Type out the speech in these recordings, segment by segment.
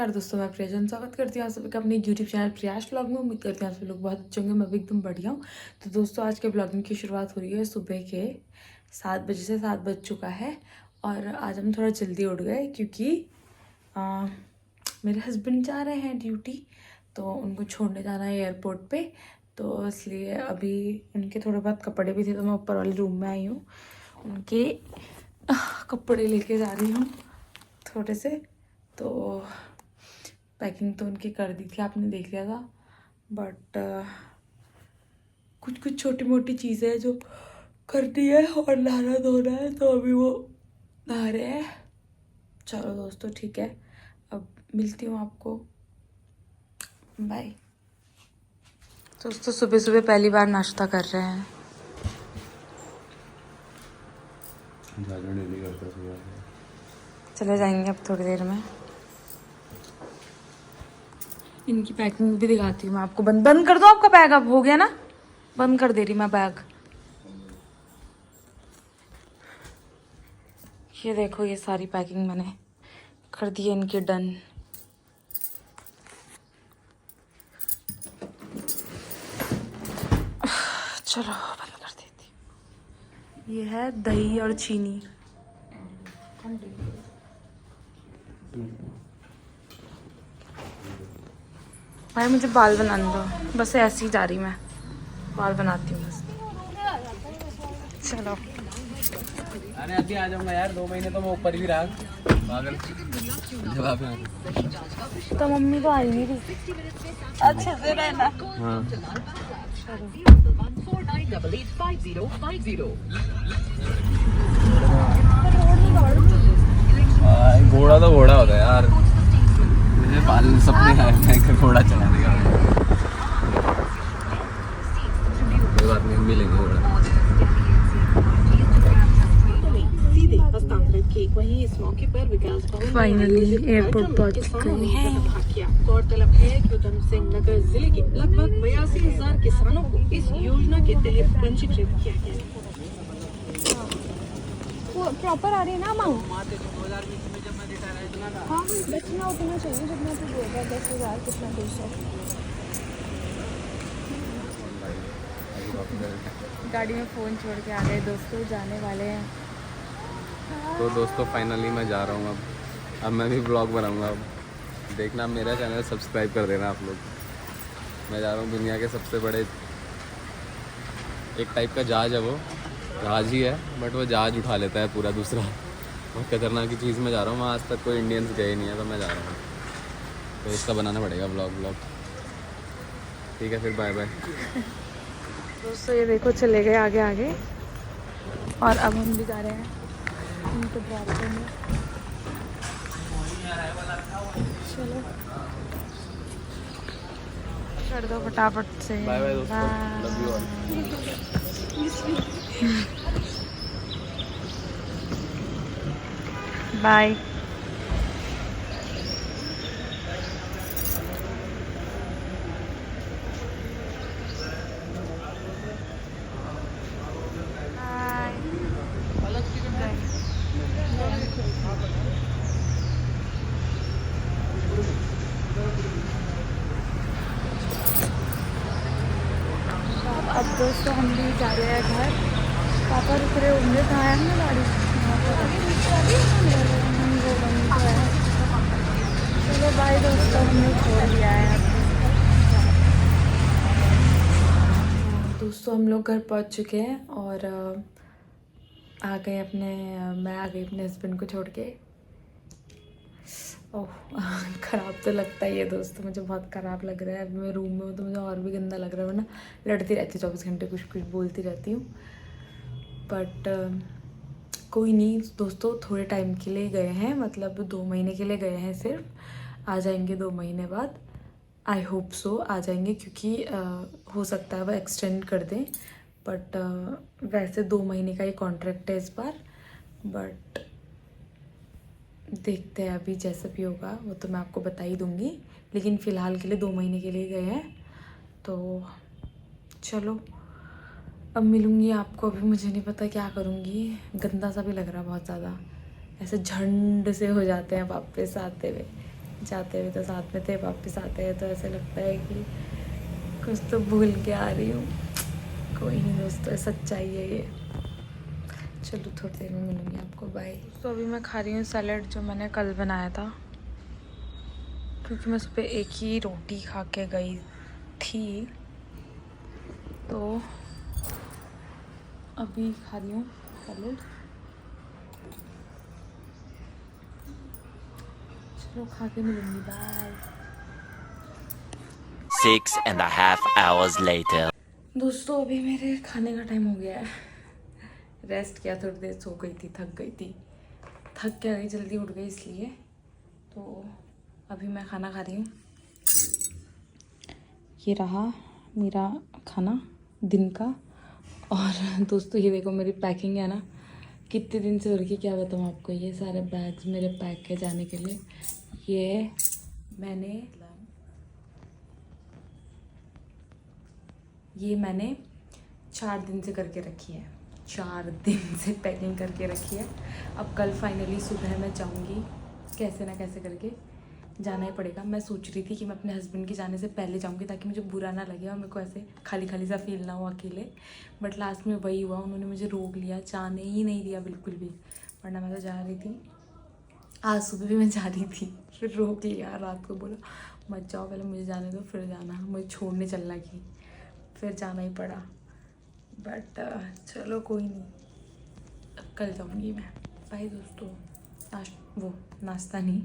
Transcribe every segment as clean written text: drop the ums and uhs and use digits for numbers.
नमस्कार दोस्तों, मैं प्रियाजन स्वागत करती हूँ आप सभी का अपने यूट्यूब चैनल प्रयास व्लॉग में। उम्मीद करती हूँ आप सभी लोग बहुत अच्छे होंगे। मैं भी एकदम बढ़िया हूँ। तो दोस्तों आज के ब्लॉगिंग की शुरुआत हो रही है सुबह के 7 बजे से। 7 बज चुका है और आज हम थोड़ा जल्दी उठ गए क्योंकि मेरे हस्बैंड जा रहे हैं ड्यूटी, तो उनको छोड़ने जाना है एयरपोर्ट पे। तो इसलिए अभी उनके थोड़े बहुत कपड़े भी थे तो मैं ऊपर वाले रूम में आई हूँ, उनके कपड़े लेके जा रही हूँ थोड़े से। तो पैकिंग तो उनकी कर दी थी, आपने देख लिया था, बट कुछ कुछ छोटी मोटी चीज़ें हैं जो करनी है और नहाना धोना है, तो अभी वो नहा रहे हैं। चलो दोस्तों ठीक है, अब मिलती हूँ आपको, बाय। दोस्तों सुबह सुबह पहली बार नाश्ता कर रहे हैं। चले जाएंगे अब थोड़ी देर में। इनकी पैकिंग भी दिखाती हूँ मैं आपको। बंद कर दो आपका बैग, अब हो गया ना, बंद कर दे रही मैं बैग। ये देखो, ये सारी पैकिंग मैंने कर दी है इनकी डन। चलो बंद कर देती हूँ। ये है दही और चीनी। भाई मुझे बाल बनाने दो, बस ऐसे ही जा रही मैं, बाल बनाती हूँ बस। चलो अरे अभी आ जाऊंगा यार, 2 महीने तो मैं ऊपर भी रहा पागल। जवाब तो मम्मी तो आई नहीं थी, अच्छे से रहना। हाँ घोड़ा तो घोड़ा होता है यार, मुझे पालन सपने आए मैं घोड़ा चलाने का। कोई बात नहीं, मिलेंगे घोड़ा। वहीं इस मौके पर विकास भवन फाइनली एयरपोर्ट पहुंच गए हैं। गौरतलब है कि उधम सिंह नगर जिले के लगभग 82,000 किसानों को इस योजना के तहत पंजीकृत किया गया है। वो प्रॉपर आ रही है ना अमाउंट? हाँ बचना उतना चाहिए जितना तू बोल रहा है, 10,000 कितना 200। गाड़ी में फ़ोन छोड़ के आ गए दोस्तों, जाने वाले हैं। तो दोस्तों फाइनली मैं जा रहा हूँ अब मैं भी ब्लॉग बनाऊँगा। अब देखना, मेरा चैनल सब्सक्राइब कर देना आप लोग। मैं जा रहा हूँ दुनिया के सबसे बड़े, एक टाइप का जहाज है, वो जहाज ही है बट वो जहाज उठा लेता है पूरा दूसरा। बहुत खतरनाक की चीज़ में जा रहा हूँ, वहाँ आज तक कोई इंडियंस गए नहीं है, तो मैं जा रहा हूँ। तो इसका बनाना पड़ेगा ब्लॉग। ठीक है फिर, बाय बाय। दोस्तों ये देखो चले गए आगे आगे, और अब हम भी जा रहे हैं उनको ड्राइवर में। चलो कर दो फटाफट से। बाय बाय दोस्तों, लव यू ऑल। बाय। अब दोस्तों हम भी जा रहे हैं घर। पापा रुक रहे होंगे, कहाँ है हमने गाड़ी? चलो बाय दोस्तों, हमने छोड़ दिया है। दोस्तों हम लोग घर पहुंच चुके हैं और आ गए अपने, मैं आ गई अपने हस्बैंड को छोड़ के। ओह ख़राब तो लगता ही है दोस्तों, मुझे बहुत ख़राब लग रहा है। अभी मैं रूम में हूँ तो मुझे और भी गंदा लग रहा है, वरना लड़ती रहती 24 घंटे, कुछ कुछ बोलती रहती हूँ। बट कोई नहीं दोस्तों, थोड़े टाइम के लिए गए हैं, मतलब 2 महीने के लिए गए हैं सिर्फ। आ जाएंगे 2 महीने बाद, आई होप सो आ जाएंगे, क्योंकि हो सकता है वह एक्सटेंड कर दें। बट वैसे 2 महीने का ही कॉन्ट्रैक्ट है इस बार, बट देखते हैं अभी जैसा भी होगा वो तो मैं आपको बता ही दूँगी। लेकिन फ़िलहाल के लिए 2 महीने के लिए गए हैं, तो चलो अब मिलूँगी आपको। अभी मुझे नहीं पता क्या करूँगी, गंदा सा भी लग रहा है बहुत ज़्यादा, ऐसे झंड से हो जाते हैं वापस आते हुए। जाते हुए तो साथ में थे, वापस आते हैं तो ऐसा लगता है कि कुछ तो भूल के आ रही हूँ। कोई नहीं दोस्तों, सच्चाई है ये। चलो थोड़ी देर में मिलूँगी आपको, बाय। तो अभी मैं खा रही हूँ सैलेड जो मैंने कल बनाया था, क्योंकि मैं सुबह एक ही रोटी खा के गई थी। तो अभी खा रही हूँ सैलेड। चलो खा के मिलूँगी, बाय। 6.5 hours later. दोस्तों अभी मेरे खाने का टाइम हो गया है। रेस्ट किया, थोड़ी देर सो गई थी, थक गई थी, थक क्या गई, जल्दी उठ गई इसलिए। तो अभी मैं खाना खा रही हूँ। ये रहा मेरा खाना दिन का। और दोस्तों ये देखो मेरी पैकिंग है ना, कितने दिन से हो रही है, क्या बताऊँ आपको। ये सारे बैग्स मेरे पैक है जाने के लिए। ये मैंने 4 दिन से करके रखी है, 4 दिन से पैकिंग करके रखी है। अब कल फाइनली सुबह मैं जाऊंगी, कैसे ना कैसे करके जाना ही पड़ेगा। मैं सोच रही थी कि मैं अपने हस्बैंड के जाने से पहले जाऊंगी, ताकि मुझे बुरा ना लगे और मेरे को ऐसे खाली खाली सा फील ना हो अकेले। बट लास्ट में वही हुआ, उन्होंने मुझे रोक लिया, जाने ही नहीं दिया बिल्कुल भी। वरना मैं तो जा रही थी, आज सुबह भी मैं जा रही थी, फिर रोक लिया। रात को बोला मत जाओ, पहले मुझे जाने दो फिर जाना, मुझे छोड़ने चलना की, फिर जाना ही पड़ा। बट चलो कोई नहीं, अब कल जाऊंगी मैं। बाय दोस्तों। नाश्ता नहीं,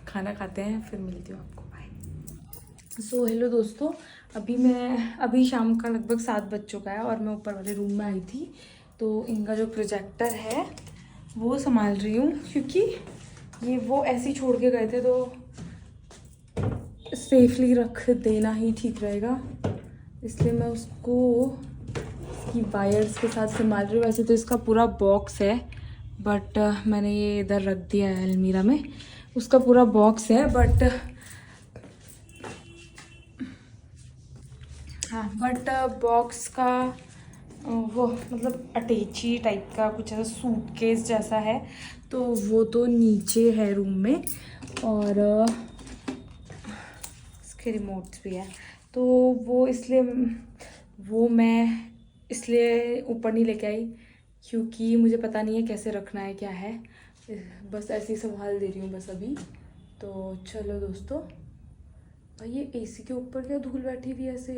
खाना खाते हैं, फिर मिलती हूँ आपको, बाय। सो हेलो दोस्तों, अभी शाम का लगभग 7 बज चुका है और मैं ऊपर वाले रूम में आई थी। तो इनका जो प्रोजेक्टर है वो संभाल रही हूँ, क्योंकि ये वो ऐसे ही छोड़ के गए थे, तो सेफली रख देना ही ठीक रहेगा, इसलिए मैं उसको इसकी वायर्स के साथ संभाल रही हूँ। वैसे तो इसका पूरा बॉक्स है, बट मैंने ये इधर रख दिया है अलमीरा में। उसका पूरा बॉक्स है, बट बॉक्स का वो मतलब अटैची टाइप का कुछ ऐसा सूटकेस जैसा है, तो वो तो नीचे है रूम में। और इसके रिमोट्स भी है, तो वो मैं इसलिए ऊपर नहीं लेके आई, क्योंकि मुझे पता नहीं है कैसे रखना है, क्या है। बस ऐसे ही संभाल दे रही हूँ बस अभी। तो चलो दोस्तों, भाई ये एसी के ऊपर क्या धूल बैठी हुई है ऐसे,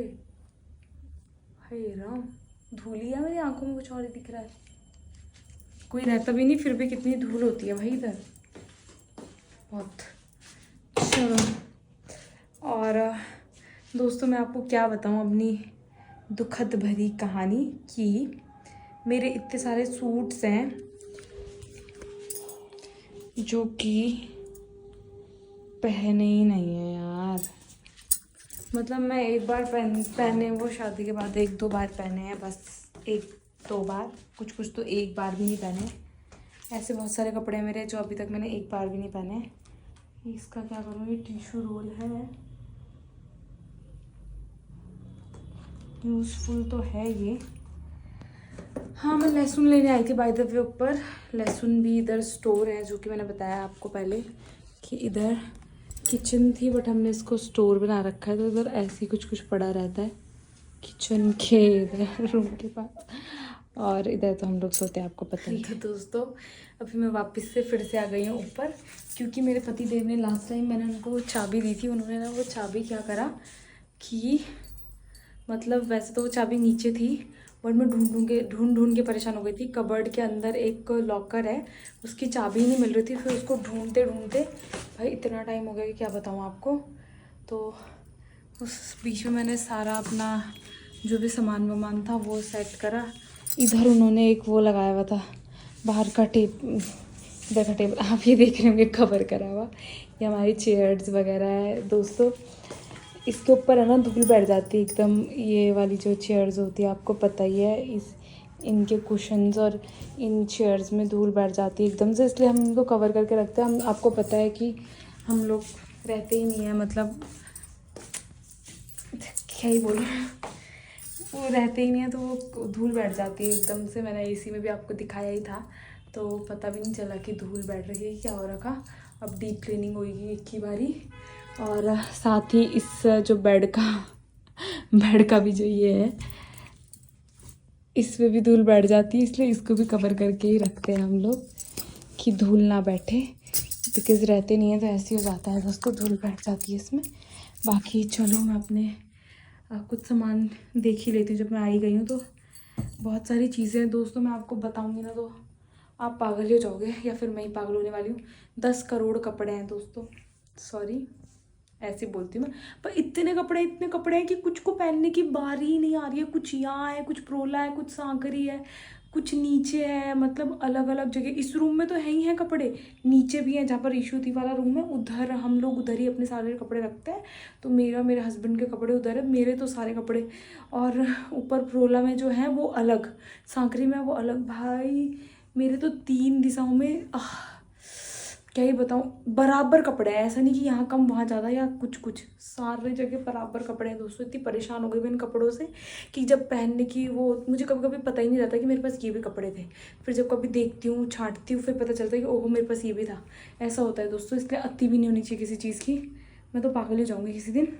हाय राम, धूल ही है, मेरी आंखों में कुछ और ही दिख रहा है। कोई रहता भी नहीं, फिर भी कितनी धूल होती है भाई इधर, बहुत। चलो, और दोस्तों मैं आपको क्या बताऊँ अपनी दुखद भरी कहानी, कि मेरे इतने सारे सूट्स हैं जो कि पहने ही नहीं है यार। मतलब मैं एक बार पहने वो शादी के बाद 1-2 बार पहने हैं, बस 1-2 बार, कुछ तो एक बार भी नहीं पहने। ऐसे बहुत सारे कपड़े हैं मेरे जो अभी तक मैंने एक बार भी नहीं पहने। इसका क्या करूँ, ये टिश्यू रोल है, यूज़फुल तो है ये। हाँ मैं लहसुन लेने आई थी बाय द वे ऊपर। लहसुन भी इधर स्टोर है, जो कि मैंने बताया आपको पहले कि इधर किचन थी, बट हमने इसको स्टोर बना रखा है, तो इधर ऐसे ही कुछ पड़ा रहता है किचन के इधर रूम के पास। और इधर तो हम लोग सोते हैं, आपको पता ही है। दोस्तों अभी मैं वापस से फिर से आ गई हूँ ऊपर, क्योंकि मेरे पति देव ने लास्ट टाइम मैंने उनको वो चाबी दी थी, उन्होंने ना वो चाबी क्या करा कि मतलब वैसे तो वो चाबी नीचे थी, बट मैं ढूंढ के परेशान हो गई थी। कबर्ड के अंदर एक लॉकर है, उसकी चाबी नहीं मिल रही थी, फिर उसको ढूंढते भाई इतना टाइम हो गया कि क्या बताऊँ आपको। तो उस बीच में मैंने सारा अपना जो भी सामान वामान था वो सेट करा। इधर उन्होंने एक वो लगाया हुआ था बाहर का टेप, इधर का टेबल आप ये देख रहे होंगे कवर करा हुआ, ये हमारी चेयर्स वगैरह है दोस्तों। इसके ऊपर है ना धूल बैठ जाती है एकदम, ये वाली जो चेयर्स होती है आपको पता ही है, इनके कुशन्स और इन चेयर्स में धूल बैठ जाती है एकदम से, इसलिए हम इनको कवर करके रखते हैं। हम आपको पता है कि हम लोग रहते ही नहीं है, मतलब क्या ही बोलूं, वो रहते ही नहीं है, तो वो धूल बैठ जाती है एकदम से। मैंने एसी में भी आपको दिखाया ही था, तो पता भी नहीं चला कि धूल बैठ रही है, क्या हो रखा। अब डीप क्लीनिंग होगी एक ही बारी। और साथ ही इस जो बेड का भी जो ये है, इसमें भी धूल बैठ जाती है, इसलिए इसको भी कवर करके ही रखते हैं हम लोग कि धूल ना बैठे, बिकॉज रहते नहीं है तो ऐसे ही हो जाता है दोस्तों, धूल बैठ जाती है इसमें। बाकी चलो मैं अपने कुछ सामान देख ही लेती हूँ। जब मैं आई गई हूँ तो बहुत सारी चीज़ें हैं दोस्तों, मैं आपको बताऊँगी ना तो आप पागल ही हो जाओगे, या फिर मैं ही पागल होने वाली हूँ। 10 करोड़ कपड़े हैं दोस्तों, सॉरी ऐसे बोलती हूँ मैं, पर इतने कपड़े हैं कि कुछ को पहनने की बारी ही नहीं आ रही है। कुछ यहाँ है, कुछ प्रोला है, कुछ सांकरी है, कुछ नीचे है, मतलब अलग अलग जगह। इस रूम में तो है ही हैं कपड़े, नीचे भी हैं जहाँ पर ईशुती वाला रूम है, उधर हम लोग उधर ही अपने सारे कपड़े रखते हैं। तो मेरे हस्बैंड के कपड़े उधर है, मेरे तो सारे कपड़े। और ऊपर प्रोला में जो है वो अलग, सांकरी में वो अलग। भाई मेरे तो 3 दिशाओं में क्या ही बताऊँ, बराबर कपड़े हैं। ऐसा नहीं कि यहाँ कम वहाँ ज़्यादा या कुछ सारे जगह बराबर कपड़े हैं दोस्तों। इतनी परेशान हो गई मैं इन कपड़ों से कि जब पहनने की वो, मुझे कभी कभी पता ही नहीं रहता कि मेरे पास ये भी कपड़े थे। फिर जब कभी देखती हूँ, छांटती हूँ, फिर पता चलता है कि ओहो मेरे पास ये भी था। ऐसा होता है दोस्तों, इसलिए अति भी नहीं होनी चाहिए किसी चीज़ की। मैं तो पागल ही जाऊँगी किसी दिन।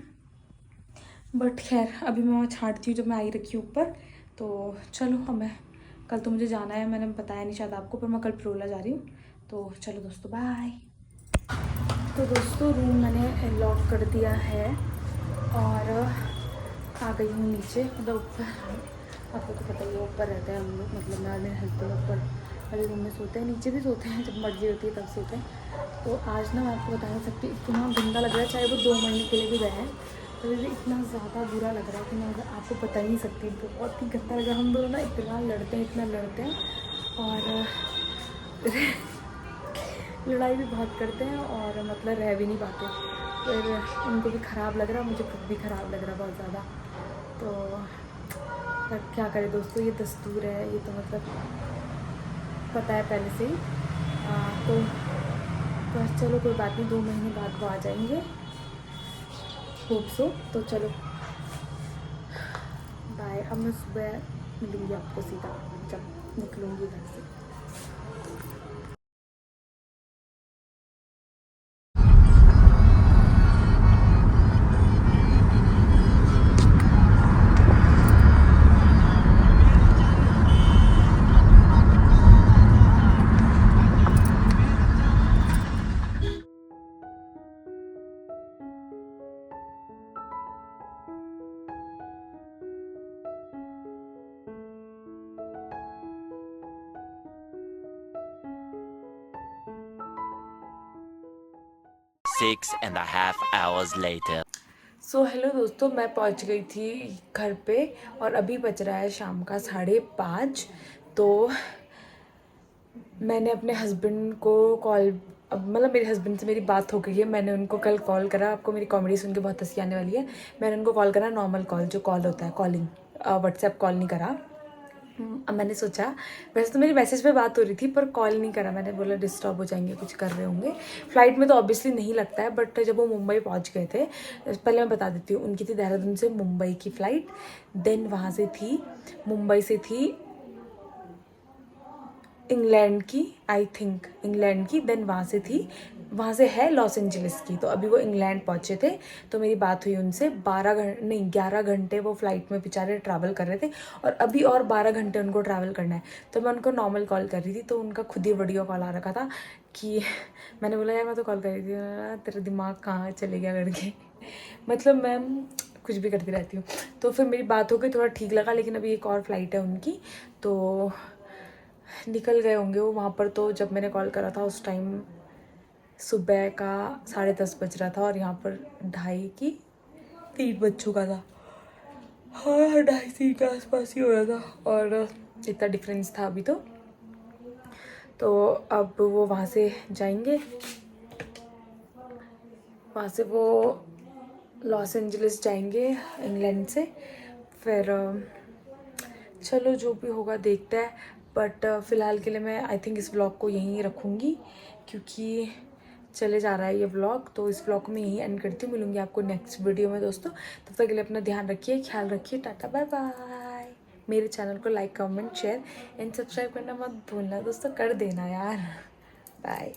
बट खैर अभी मैं वहाँ छांटती हूँ जब मैं आई रखी हूँ ऊपर। तो चलो हमें कल तो मुझे जाना है, मैंने बताया नहीं शायद आपको, पर मैं कल प्रोला जा रही हूँ। तो चलो दोस्तों बाय। तो दोस्तों रूम मैंने लॉक कर दिया है और आ गई हूँ नीचे, मतलब ऊपर। आपको तो पता ही है ऊपर रहते हैं हम लोग, मतलब मैं मेरे हस्बैंड ऊपर वाले रूम में सोते हैं, नीचे भी सोते हैं, जब मर्जी होती है तब सोते हैं। तो आज ना मैं आपको बता नहीं सकती, इतना गंदा लग रहा है, चाहे वो 2 महीने के लिए भी गए हैं तो भी इतना ज़्यादा बुरा लग रहा है कि मैं आपको बता ही नहीं सकती। बहुत ही गंदा लग रहा है। हम दोनों ना इतना लड़ते हैं और लड़ाई भी बहुत करते हैं और मतलब रह भी नहीं पाते। फिर उनको भी ख़राब लग रहा, मुझे खुद भी ख़राब लग रहा बहुत ज़्यादा। तो पर क्या करें दोस्तों, ये दस्तूर है, ये तो मतलब पता है पहले से ही। तो बस चलो कोई बात नहीं, 2 महीने बाद वो आ जाएंगे, होप सो। तो चलो बाय। अब मैं सुबह मिलूँगी आपको सीधा जब निकलूँगी घर से। Six and a half hours later. So hello दोस्तों, मैं पहुंच गई थी घर पे और अभी बज रहा है शाम का 5:30। तो मैंने अपने हस्बैंड को कॉल, अब मतलब मेरे हस्बैंड से मेरी बात हो गई है। मैंने उनको कल कॉल करा, आपको मेरी कॉमेडी सुन के बहुत हंसी आने वाली है। मैंने उनको कॉल करा, नॉर्मल कॉल जो कॉल होता है, कॉलिंग, व्हाट्सएप कॉल नहीं करा। अब मैंने सोचा, वैसे तो मेरी मैसेज पे बात हो रही थी पर कॉल नहीं करा। मैंने बोला डिस्टर्ब हो जाएंगे, कुछ कर रहे होंगे। फ़्लाइट में तो ऑब्वियसली नहीं लगता है, बट जब वो मुंबई पहुंच गए थे, पहले मैं बता देती हूँ, उनकी थी देहरादून से मुंबई की फ़्लाइट, देन वहाँ से थी, मुंबई से थी इंग्लैंड की, आई थिंक इंग्लैंड की, देन वहाँ से है लॉस एंजलिस की। तो अभी वो इंग्लैंड पहुँचे थे, तो मेरी बात हुई उनसे। 11 घंटे वो फ़्लाइट में बेचारे ट्रैवल कर रहे थे और अभी और 12 घंटे उनको ट्रैवल करना है। तो मैं उनको नॉर्मल कॉल कर रही थी, तो उनका खुद ही वीडियो कॉल आ रखा था कि मैंने बोला यार मैं तो कॉल कर रही थी, तेरा दिमाग कहाँ चले गया करके। मतलब मैं कुछ भी करती रहती हूँ। तो फिर मेरी बात हो गई, थोड़ा ठीक लगा, लेकिन अभी एक और फ्लाइट है उनकी, तो निकल गए होंगे वो वहाँ पर। तो जब मैंने कॉल करा था उस टाइम सुबह का 10:30 बज रहा था और यहाँ पर 2:30 बज चुका था। हाँ 2:30 के आसपास ही हो रहा था और इतना डिफरेंस था अभी। तो अब वो वहाँ से जाएंगे, वहाँ से वो लॉस एंजलिस जाएंगे इंग्लैंड से। फिर चलो जो भी होगा देखते हैं। बट फ़िलहाल के लिए मैं आई थिंक इस व्लॉग को यहीं रखूँगी, क्योंकि चले जा रहा है ये व्लॉग। तो इस व्लॉग को मैं यहीं एंड करती हूँ। मिलूँगी आपको नेक्स्ट वीडियो में दोस्तों। तब तक के लिए अपना ध्यान रखिए, ख्याल रखिए। टाटा बाय बाय। मेरे चैनल को like, comment, share and subscribe करना मत भूलना दोस्तों, कर देना यार। बाय।